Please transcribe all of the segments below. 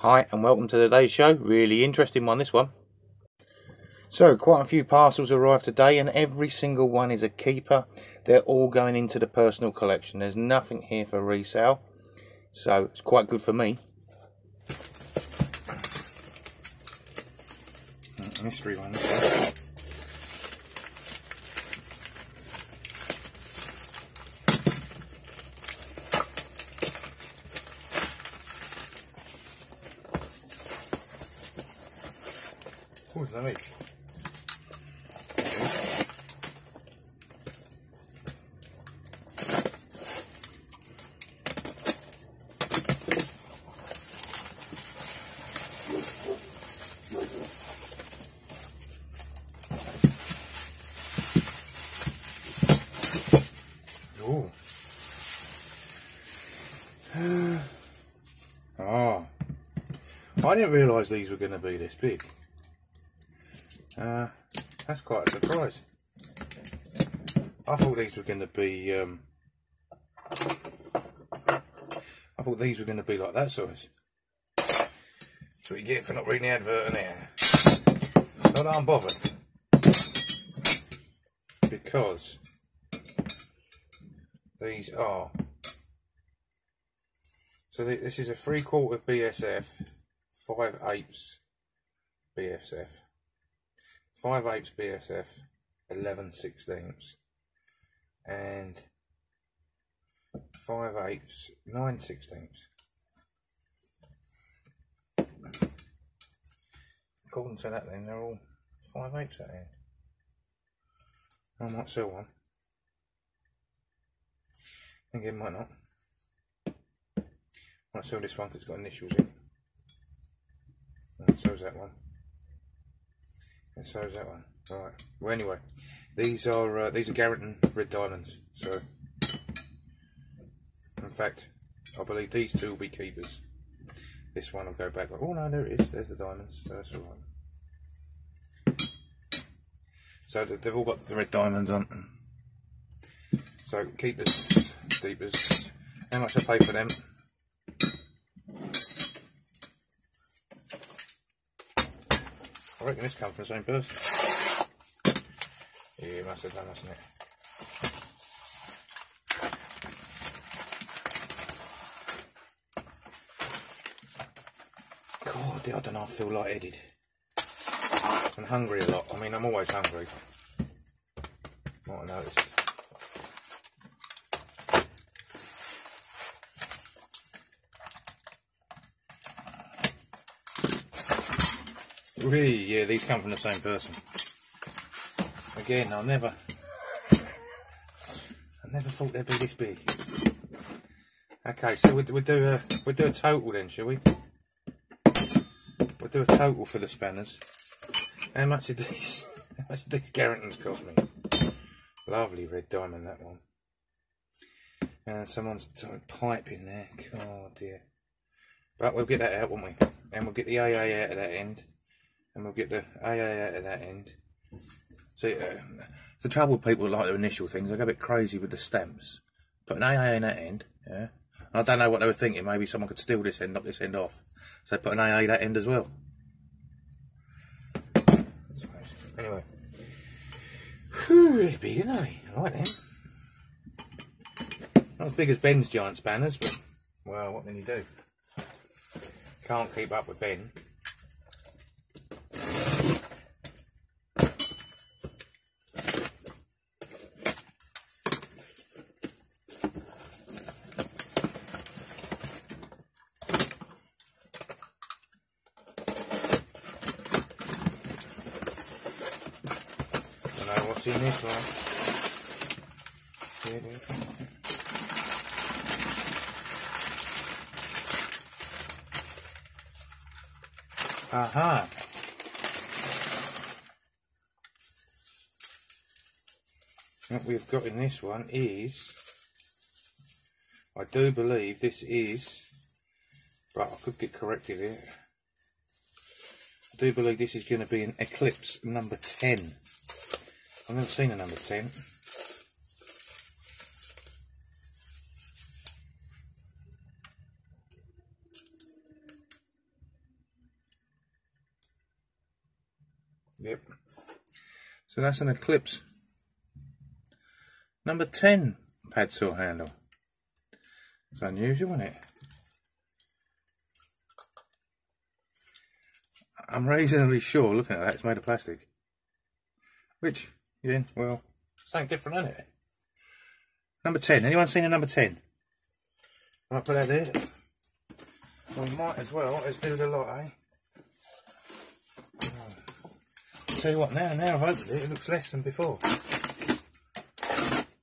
Hi and welcome to today's show. Really interesting one, this one. So quite a few parcels arrived today and every single one is a keeper. They're all going into the personal collection. There's nothing here for resale, so it's quite good for me. Mystery one, this one. What's that make? Oh. Oh. I didn't realise these were going to be this big. That's quite a surprise. I thought these were going to be like that size. So you get for not reading the advert in there. Not that I'm bothered, because these are. So this is a 3/4 BSF, 5/8 BSF, 5/8 BSF, 11/16, and 5/8 9/16. According to that, then they're all 5/8 at the end. I might sell one. Again, might not. Might sell this one because it's got initials in. And so's that one. And so's that one. Right. Well, anyway, these are Garrington red diamonds. So, in fact, I believe these two will be keepers. This one will go back. Oh no, there it is. There's the diamonds. So that's all right. So they've all got the red diamonds on them. So keepers, deepers. How much I pay for them? I reckon this comes from the same person. Yeah, it must have done, hasn't it? God, I don't know, I feel lightheaded. I'm hungry a lot. I mean, I'm always hungry. Might have noticed. Really, yeah, these come from the same person. Again, I never thought they'd be this big. Okay, so we'll do a total then, shall we? We'll do a total for the spanners. How much did these Garringtons cost me? Lovely red diamond, that one. And someone's doing pipe in there. Oh dear. But we'll get that out, won't we? And we'll get the AA out of that end. And we'll get the AA out of that end. See, the trouble with people like their initial things, they go a bit crazy with the stamps. Put an AA in that end, yeah. And I don't know what they were thinking. Maybe someone could steal this end, knock this end off. So they put an AA that end as well. Anyway. Whew, really big, isn't they? I like them. Not as big as Ben's giant spanners, but, well, what can you do? Can't keep up with Ben. What's in this one? Aha! What we've got in this one is, I do believe this is, but I could get corrected here. I do believe this is going to be an Eclipse number 10. I've never seen a number 10. Yep. So that's an Eclipse number 10 pad saw handle. It's unusual, isn't it? I'm reasonably sure, looking at that, it's made of plastic. Which, yeah, well, something different, isn't it? Number 10. Anyone seen a number 10? I'll put that there. Well, we might as well. Let's do the lot, eh? Tell you what, now I've opened it, it looks less than before.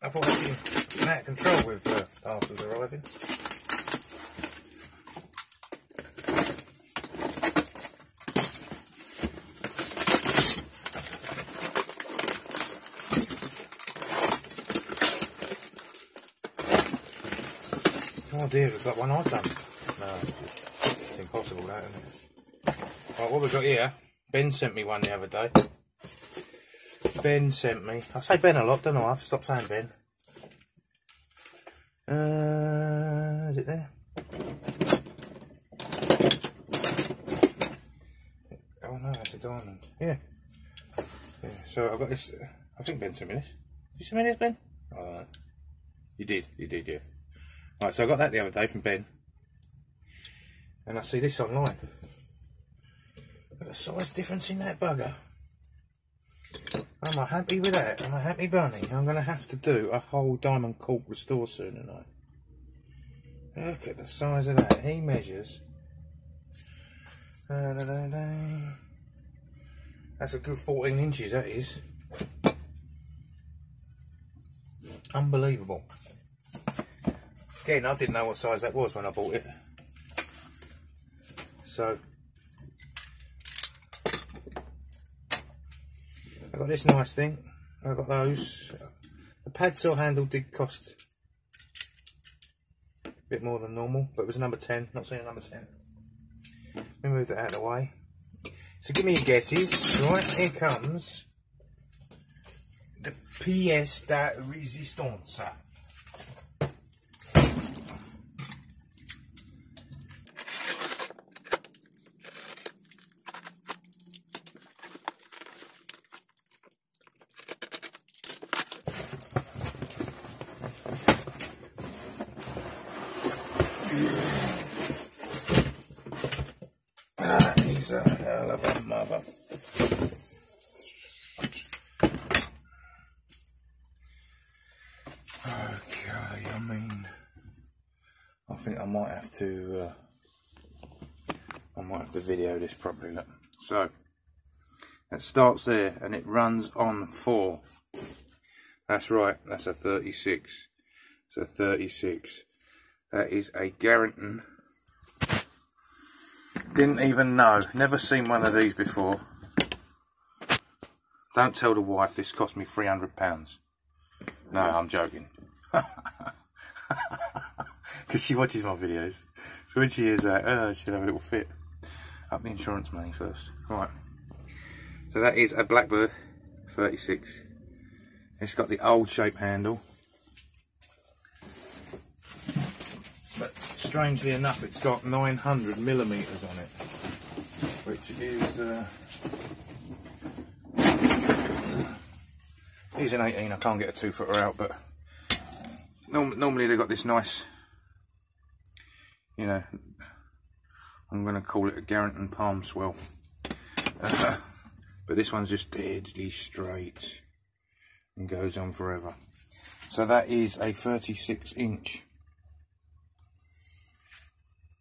I thought I'd been out of control with parcels arriving. Oh dear, we've got one I've done. No, it's impossible that, isn't it? Right, what we've got here, Ben sent me one the other day. Ben sent me, I say Ben a lot, don't I? I've stopped saying Ben. Is it there? Oh no, that's a diamond. Yeah. So I've got this, I think Ben sent me this. Did you send me this, Ben? I don't know. You did, yeah. Right, so I got that the other day from Ben, and I see this online. Got a size difference in that bugger. I'm not happy with that. I'm a happy bunny. I'm going to have to do a whole diamond cork restore soon tonight. Look at the size of that. He measures. That's a good 14 inches, that is. Unbelievable. Again, I didn't know what size that was when I bought it. So, I got this nice thing. I got those. The pad saw handle did cost a bit more than normal, but it was a number 10. Not seeing a number 10. Let me move that out of the way. So give me your guesses. Right, here comes the pièce de résistance. He's a hell of a mother. Okay, I mean, I think I might have to video this properly. Look. So it starts there and it runs on 4. That's right, that's a 36. It's a 36. That is a Garrington. Didn't even know, never seen one of these before. Don't tell the wife this cost me £300. No, I'm joking. Because she watches my videos. So when she hears that, she'll have a little fit. Up the insurance money first. Right. So that is a Blackbird 36. It's got the old shape handle. But strangely enough, it's got 900mm on it. Which is... Here's an 18, I can't get a 2-footer out, but normally they've got this nice, you know, I'm going to call it a Garrington palm swell. But this one's just deadly straight and goes on forever. So that is a 36 inch.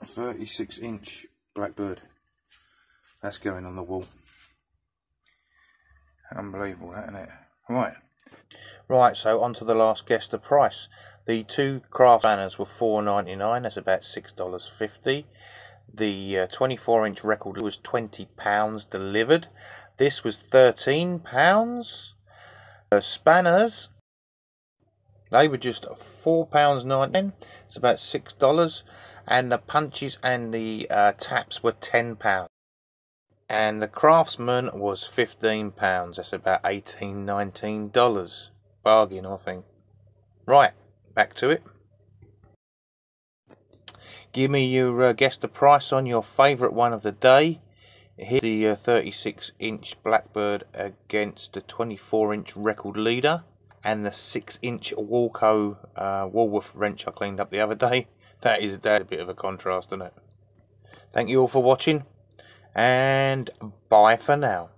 A 36 inch Blackbird. That's going on the wall. Unbelievable, that, isn't it? Right, so on to the last guess, the price. The two craft banners were $4.99, that's about $6.50. The 24-inch record was £20 delivered. This was £13. The spanners, they were just £4.99, it's about $6. And the punches and the taps were £10. And the Craftsman was £15. That's about $18, $19. Bargain, I think. Right, back to it. Give me your guess the price on your favourite one of the day. Here's the 36-inch Blackbird against the 24-inch Record Leader, and the 6-inch Walco Woolworth wrench I cleaned up the other day. That's a bit of a contrast, isn't it? Thank you all for watching, and bye for now.